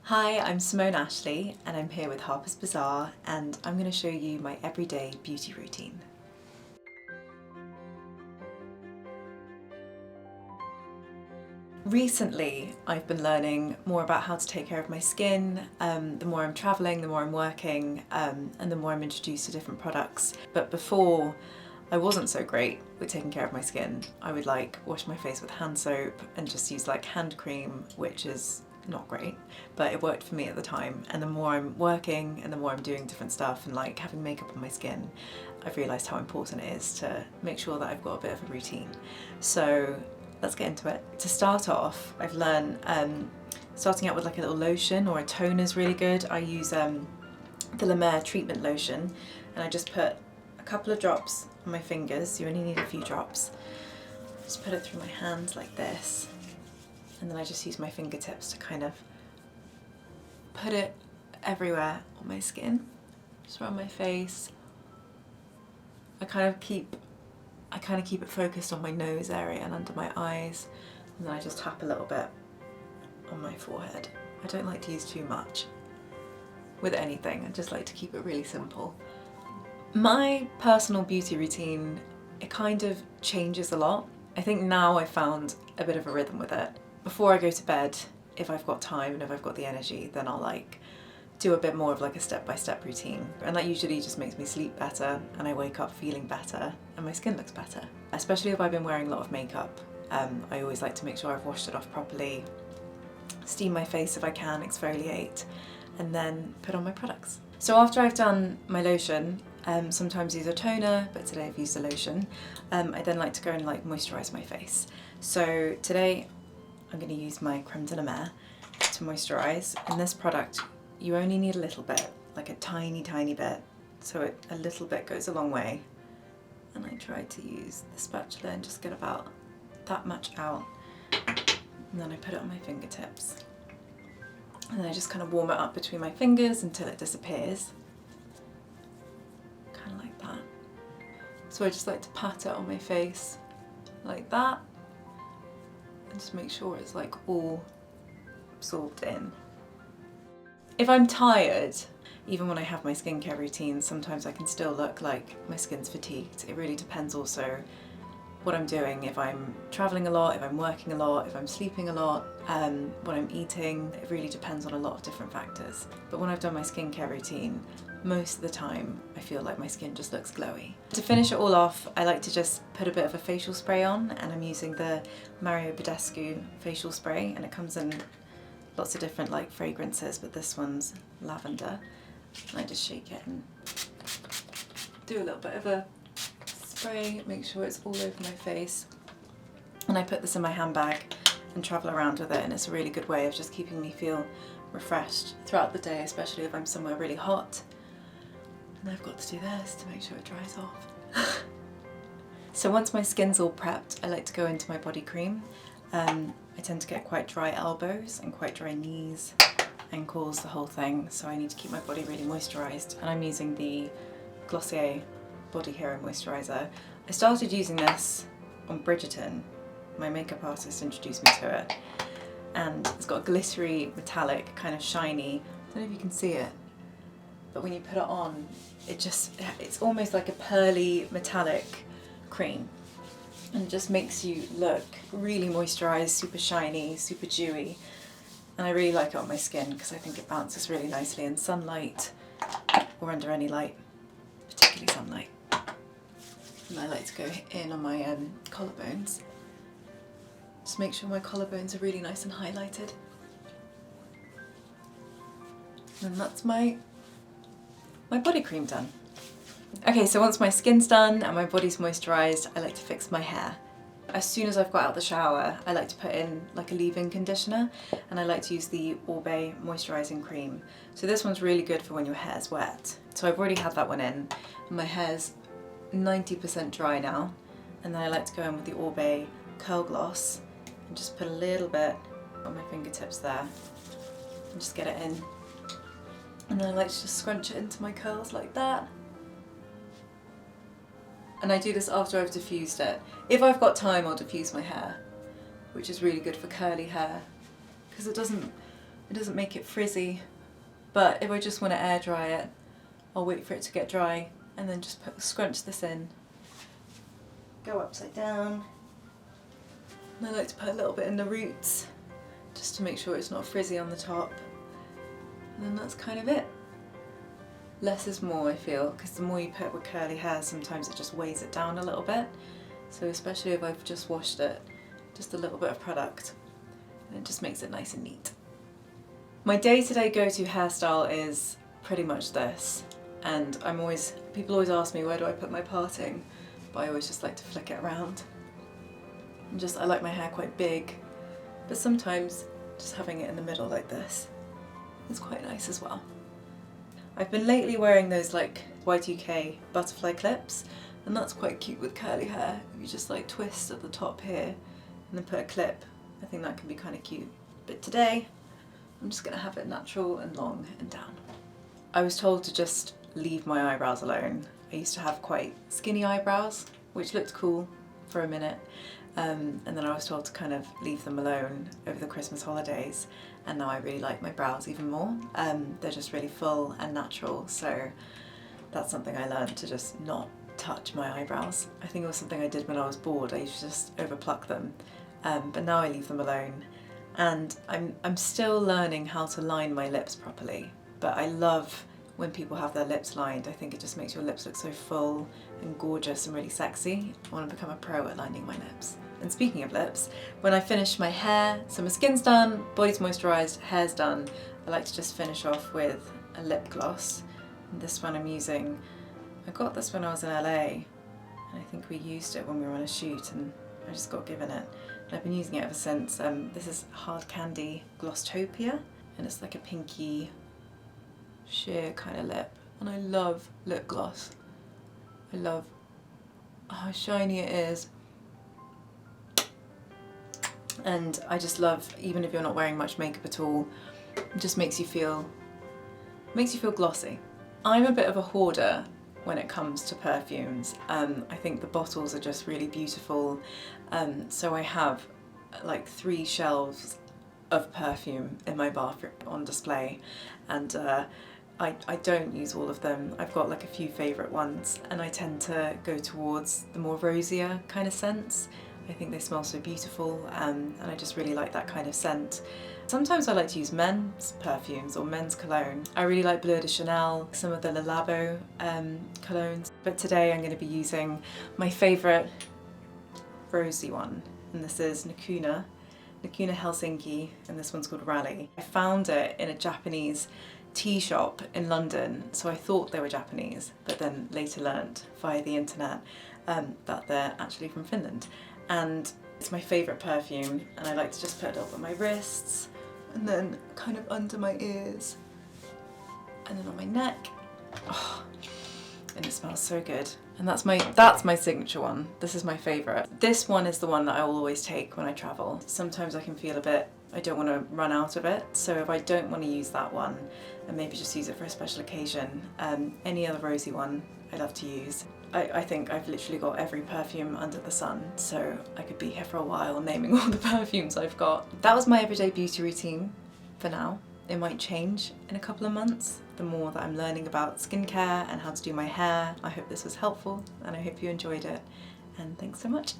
Hi, I'm Simone Ashley and I'm here with Harper's Bazaar and I'm going to show you my everyday beauty routine. Recently, I've been learning more about how to take care of my skin. The more I'm travelling, the more I'm working, and the more I'm introduced to different products. But before, I wasn't so great with taking care of my skin. I would wash my face with hand soap and just use hand cream, which is not great, but it worked for me at the time. And the more I'm working and the more I'm doing different stuff and having makeup on my skin, I've realised how important it is to make sure that I've got a bit of a routine. So let's get into it. To start off, I've learned starting out with a little lotion or a toner is really good. I use the La Mer treatment lotion and I just put a couple of drops on my fingers. You only need a few drops. Just put it through my hands like this. And then I just use my fingertips to kind of put it everywhere on my skin, just around my face. I kind of keep it focused on my nose area and under my eyes, and then I just tap a little bit on my forehead. I don't like to use too much with anything, I just like to keep it really simple. My personal beauty routine, it kind of changes a lot. I think now I've found a bit of a rhythm with it. Before I go to bed, if I've got time and if I've got the energy, then I'll do a bit more of a step-by-step routine. And that usually just makes me sleep better and I wake up feeling better and my skin looks better. Especially if I've been wearing a lot of makeup, I always like to make sure I've washed it off properly, steam my face if I can, exfoliate, and then put on my products. So after I've done my lotion, sometimes use a toner, but today I've used a lotion, I then like to go and moisturise my face. So today I'm going to use my Creme de la Mer to moisturise, and this product you only need a little bit, a tiny bit, so a little bit goes a long way. And I try to use the spatula and just get about that much out, and then I put it on my fingertips. And then I just kind of warm it up between my fingers until it disappears. Kind of like that. So I just like to pat it on my face like that. And just make sure it's all absorbed in. If I'm tired, even when I have my skincare routine, sometimes I can still look like my skin's fatigued. It really depends also what I'm doing. If I'm traveling a lot, if I'm working a lot, if I'm sleeping a lot, what I'm eating, it really depends on a lot of different factors. But when I've done my skincare routine, most of the time I feel like my skin just looks glowy. To finish it all off, I like to just put a bit of a facial spray on, and I'm using the Mario Badescu facial spray, and it comes in lots of different fragrances, but this one's lavender. And I just shake it and do a little bit of a spray, make sure it's all over my face. And I put this in my handbag and travel around with it, and it's a really good way of just keeping me feel refreshed throughout the day, especially if I'm somewhere really hot. And I've got to do this to make sure it dries off. So once my skin's all prepped, I like to go into my body cream. I tend to get quite dry elbows and quite dry knees, ankles, the whole thing, so I need to keep my body really moisturised, and I'm using the Glossier Body Hero Moisturiser. I started using this on Bridgerton. My makeup artist introduced me to it, and it's got a glittery, metallic, kind of shiny, I don't know if you can see it, but when you put it on, it's almost like a pearly metallic cream. And it just makes you look really moisturised, super shiny, super dewy. And I really like it on my skin because I think it bounces really nicely in sunlight or under any light, particularly sunlight. And I like to go in on my collarbones. Just make sure my collarbones are really nice and highlighted. And that's my body cream done. Okay, so once my skin's done and my body's moisturised, I like to fix my hair. As soon as I've got out the shower, I like to put in a leave-in conditioner, and I like to use the Orbe Moisturising Cream. So this one's really good for when your hair's wet. So I've already had that one in, and my hair's 90% dry now. And then I like to go in with the Orbe Curl Gloss and just put a little bit on my fingertips there and just get it in. And then I like to just scrunch it into my curls like that. And I do this after I've diffused it. If I've got time, I'll diffuse my hair, which is really good for curly hair because it doesn't It doesn't make it frizzy, but if I just want to air dry it, I'll wait for it to get dry and then just scrunch this in. Go upside down. And I like to put a little bit in the roots just to make sure it's not frizzy on the top. And then that's kind of it. Less is more, I feel, because the more you put with curly hair, sometimes it just weighs it down a little bit. So especially if I've just washed it, just a little bit of product, and it just makes it nice and neat. My day-to-day go-to hairstyle is pretty much this, and people always ask me where do I put my parting, but I always just like to flick it around. And I like my hair quite big, but sometimes just having it in the middle like this is quite nice as well. I've been lately wearing those like Y2K butterfly clips, and that's quite cute with curly hair. You just like twist at the top here and then put a clip. I think that can be kind of cute. But today, I'm just gonna have it natural and long and down. I was told to just leave my eyebrows alone. I used to have quite skinny eyebrows, which looked cool for a minute. And then I was told to kind of leave them alone over the Christmas holidays, and now I really like my brows even more. They're just really full and natural, so that's something I learned, to just not touch my eyebrows. I think it was something I did when I was bored. I used to just overpluck them, but now I leave them alone. And I'm still learning how to line my lips properly, but I love when people have their lips lined. I think it just makes your lips look so full and gorgeous and really sexy. I want to become a pro at lining my lips. And speaking of lips, when I finish my hair, so my skin's done, body's moisturised, hair's done, I like to just finish off with a lip gloss. And this one I'm using, I got this when I was in LA, and I think we used it when we were on a shoot, and I just got given it. And I've been using it ever since. This is Hard Candy Glosstopia, and it's like a pinky, sheer kind of lip. And I love lip gloss. I love how shiny it is. And I just love, even if you're not wearing much makeup at all, it just makes you feel glossy. I'm a bit of a hoarder when it comes to perfumes. I think the bottles are just really beautiful. So I have like 3 shelves of perfume in my bathroom on display, and I don't use all of them. I've got like a few favourite ones, and I tend to go towards the more rosier kind of scents. I think they smell so beautiful, and I just really like that kind of scent. Sometimes I like to use men's perfumes or men's cologne. I really like Bleu de Chanel, some of the Le Labo colognes, but today I'm going to be using my favourite rosy one, and this is Nakuna Helsinki, and this one's called Rally. I found it in a Japanese tea shop in London, so I thought they were Japanese, but then later learnt via the internet that they're actually from Finland. And it's my favourite perfume, and I like to just put it up on my wrists, and then kind of under my ears, and then on my neck. Oh, and it smells so good. And that's my signature one. This is my favourite. This one is the one that I will always take when I travel. Sometimes I can feel I don't want to run out of it, so if I don't want to use that one, and maybe just use it for a special occasion, any other rosy one I love to use. I think I've literally got every perfume under the sun, so I could be here for a while naming all the perfumes I've got. That was my everyday beauty routine for now. It might change in a couple of months, the more that I'm learning about skincare and how to do my hair. I hope this was helpful, and I hope you enjoyed it, and thanks so much.